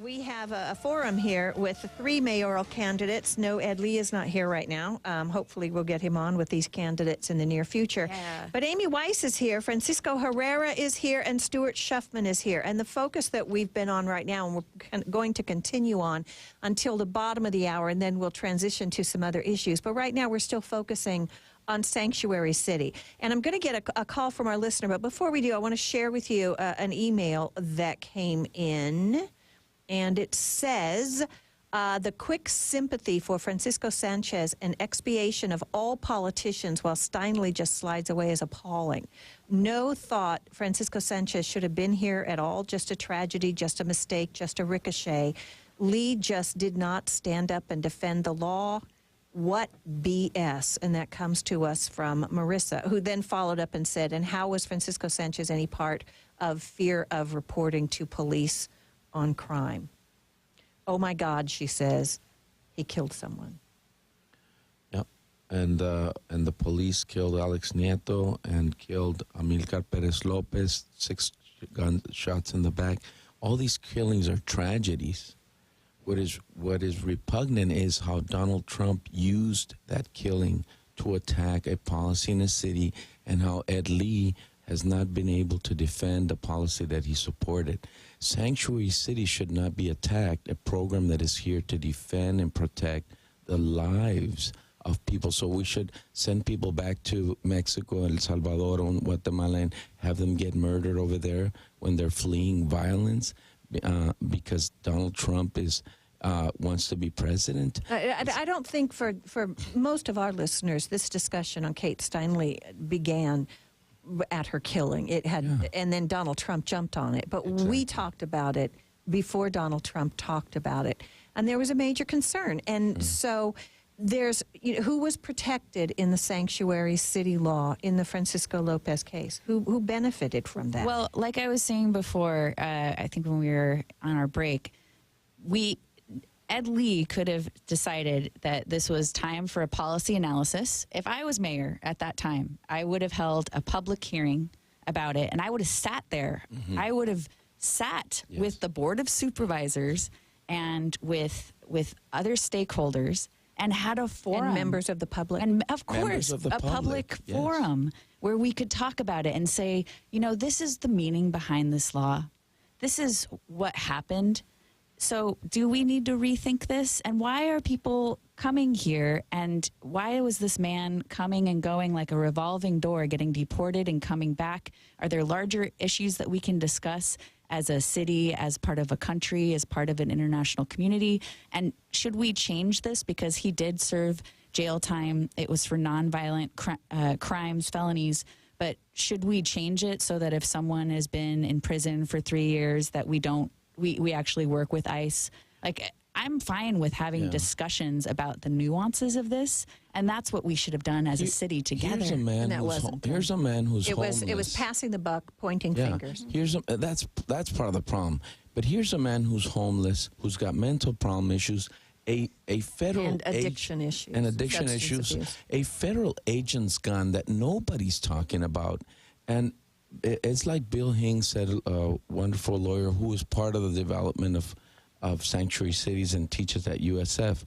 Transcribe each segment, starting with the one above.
We have a forum here with the three mayoral candidates. No, Ed Lee is not here right now. Hopefully we'll get him on with these candidates in the near future. Yeah. But Amy Weiss is here, Francisco Herrera is here, and Stuart Schuffman is here. And the focus that we've been on right now, and we're going to continue on until the bottom of the hour, and then we'll transition to some other issues. But right now we're still focusing on Sanctuary City. And I'm going to get a call from our listener, but before we do, I want to share with you an email that came in. And it says, the quick sympathy for Francisco Sanchez and expiation of all politicians while Steinle just slides away is appalling. No thought Francisco Sanchez should have been here at all. Just a tragedy, just a mistake, just a ricochet. Lee just did not stand up and defend the law. What BS? And that comes to us from Marissa, who then followed up and said, and how was Francisco Sanchez any part of fear of reporting to police on crime? Oh my God, she says, he killed someone. Yep, and the police killed Alex Nieto and killed Amilcar Perez Lopez, 6 gunshots in the back. All these killings are tragedies. What is repugnant is how Donald Trump used that killing to attack a policy in a city, and how Ed Lee has not been able to defend the policy that he supported. Sanctuary City should not be attacked, a program that is here to defend and protect the lives of people. So we should send people back to Mexico, El Salvador, and Guatemala, and have them get murdered over there when they're fleeing violence because Donald Trump wants to be president. I don't think for most of our listeners, this discussion on Kate Steinle began at her killing. It had, yeah. And then Donald Trump jumped on it. But exactly. We talked about it before Donald Trump talked about it, and there was a major concern. And so there's, who was protected in the Sanctuary City law in the Francisco Lopez case? Who benefited from that? Well, like I was saying before, I think when we were on our break, Ed Lee could have decided that this was time for a policy analysis. If I was mayor at that time, I would have held a public hearing about it, and I would have sat there. Mm-hmm. I would have sat with the Board of Supervisors and with other stakeholders and had a forum. And members of the public. And of course, a public forum where we could talk about it and say, this is the meaning behind this law. This is what happened. So do we need to rethink this? And why are people coming here? And why was this man coming and going like a revolving door, getting deported and coming back? Are there larger issues that we can discuss as a city, as part of a country, as part of an international community? And should we change this? Because he did serve jail time. It was for nonviolent crimes, felonies. But should we change it so that if someone has been in prison for 3 years, that we actually work with ICE? Like, I'm fine with having discussions about the nuances of this, and that's what we should have done as a city together. Here's a man who's homeless. It was passing the buck, pointing fingers. That's part of the problem. But here's a man who's homeless, who's got mental problem issues, a federal and addiction issues, a federal agent's gun that nobody's talking about, and it's like Bill Hing said, a wonderful lawyer who was part of the development of sanctuary cities and teaches at USF.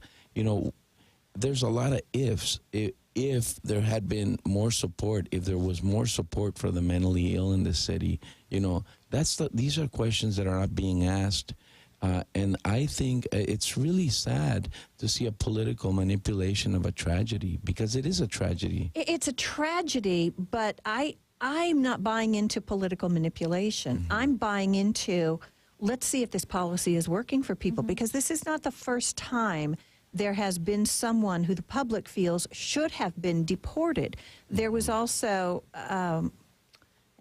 There's a lot of ifs. If there had been more support, if there was more support for the mentally ill in the city, these are questions that are not being asked. And I think it's really sad to see a political manipulation of a tragedy, because it is a tragedy. It's a tragedy, but I'm not buying into political manipulation. Mm-hmm. I'm buying into, let's see if this policy is working for people, because this is not the first time there has been someone who the public feels should have been deported. There was also...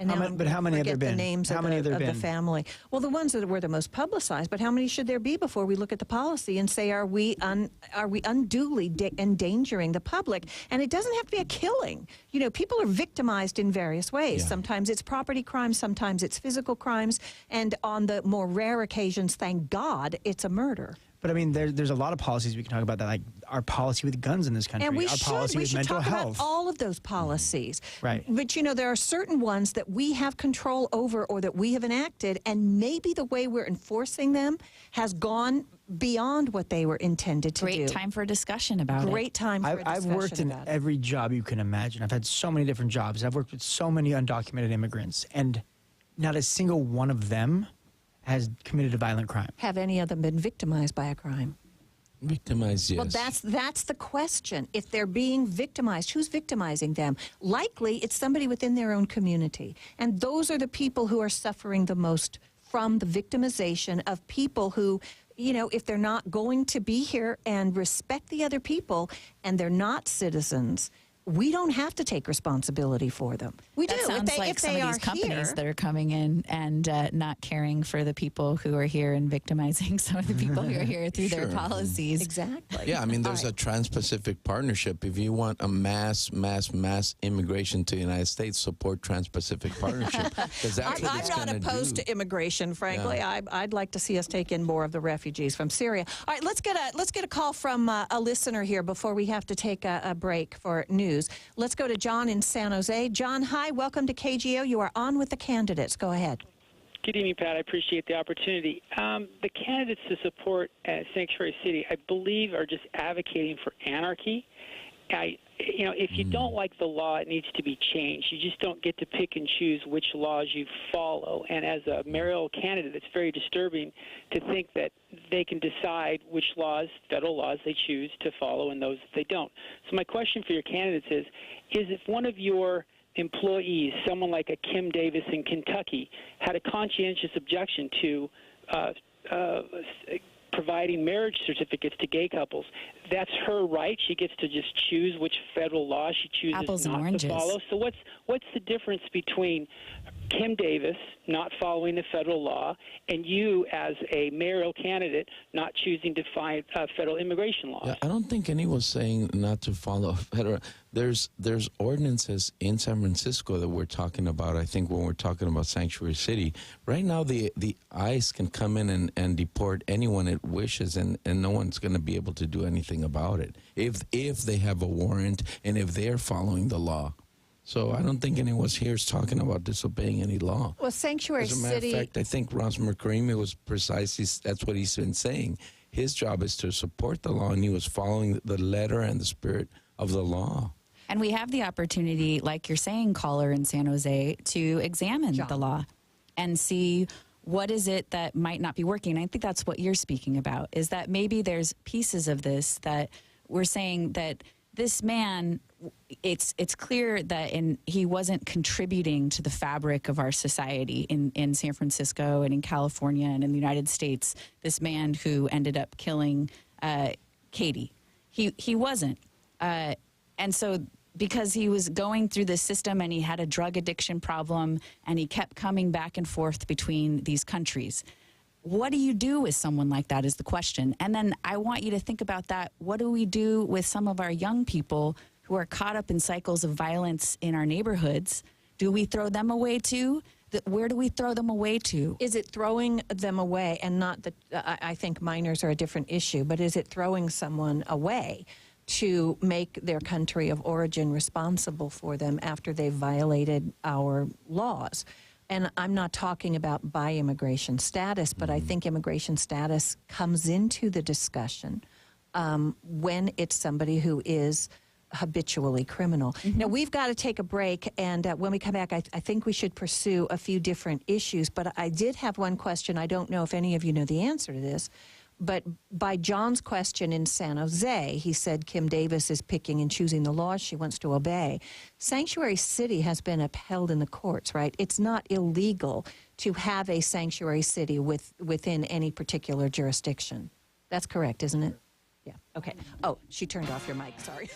but how many have there been? The names of the family. Well, the ones that were the most publicized. But how many should there be before we look at the policy and say, are we unduly endangering the public? And it doesn't have to be a killing. People are victimized in various ways. Yeah. Sometimes it's property crimes, sometimes it's physical crimes, and on the more rare occasions, thank God, it's a murder. But I mean, there's a lot of policies we can talk about that, like our policy with guns in this country, and we our policy with mental talk health. About all of those policies. Right. But you know, there are certain ones that we have control over or that we have enacted, and maybe the way we're enforcing them has gone beyond what they were intended to do. Great time for a discussion about it. Great time for a discussion I've worked in about it. every job you can imagine. I've had so many different jobs. I've worked with so many undocumented immigrants, and not a single one of them has committed a violent crime. Have any of them been victimized by a crime? Victimized, yes. Well, that's the question. If they're being victimized, who's victimizing them? Likely, it's somebody within their own community. And those are the people who are suffering the most from the victimization of people who, you know, if they're not going to be here and respect the other people and they're not citizens, we don't have to take responsibility for them. We That do. sounds like some of these companies that are coming in and not caring for the people who are here and victimizing some of the people who are here through their policies. Exactly. Yeah, I mean, there's a Trans-Pacific Partnership. If you want a mass immigration to the United States, support Trans-Pacific Partnership. Because that's what it's I'm not opposed to immigration, frankly. Yeah. I'd like to see us take in more of the refugees from Syria. All right, let's get a call from a listener here before we have to take a break for news. Let's go to John in San Jose. John, hi. Welcome to KGO. You are on with the candidates. Go ahead. Good evening, Pat. I appreciate the opportunity. The candidates to support Sanctuary City, I believe, are just advocating for anarchy. If you don't like the law, it needs to be changed. You just don't get to pick and choose which laws you follow. And as a mayoral candidate, it's very disturbing to think that they can decide which laws, federal laws, they choose to follow and those that they don't. So my question for your candidates is if one of your employees, someone like a Kim Davis in Kentucky, had a conscientious objection to providing marriage certificates to gay couples, that's her right. She gets to just choose which federal law she chooses Apples and not oranges. to follow. So what's the difference between Kim Davis not following the federal law and you as a mayoral candidate not choosing to find federal immigration laws? Yeah, I don't think anyone was saying not to follow federal. There's ordinances in San Francisco that we're talking about. I think when we're talking about Sanctuary City, right now the ICE can come in and deport anyone it wishes, and no one's going to be able to do anything about it if they have a warrant and if they're following the law. So I don't think anyone here is talking about disobeying any law. Well, Sanctuary As a matter City. of fact, I think Ross McCreamy was precisely, that's what he's been saying. His job is to support the law, and he was following the letter and the spirit of the law. And we have the opportunity, like you're saying, caller in San Jose, to examine the law and see what is it that might not be working. I think that's what you're speaking about, is that maybe there's pieces of this that we're saying that this man, it's clear that he wasn't contributing to the fabric of our society in San Francisco and in California and in the United States. This man who ended up killing Katie, he wasn't, and so because he was going through the system and he had a drug addiction problem and he kept coming back and forth between these countries. What do you do with someone like that is the question. And then I want you to think about that. What do we do with some of our young people who are caught up in cycles of violence in our neighborhoods? Do we throw them away too? Where do we throw them away to? Is it throwing them away, and not that I think minors are a different issue, but is it throwing someone away to make their country of origin responsible for them after they've violated our laws? And I'm not talking about by immigration status, but I think immigration status comes into the discussion when it's somebody who is habitually criminal. Now, we've got to take a break, and when we come back, I think we should pursue a few different issues. But I did have one question. I don't know if any of you know the answer to this. But by John's question in San Jose, he said Kim Davis is picking and choosing the laws she wants to obey. Sanctuary City has been upheld in the courts, right? It's not illegal to have a sanctuary city within any particular jurisdiction. That's correct, isn't it? Yeah. Okay. Oh, she turned off your mic. Sorry.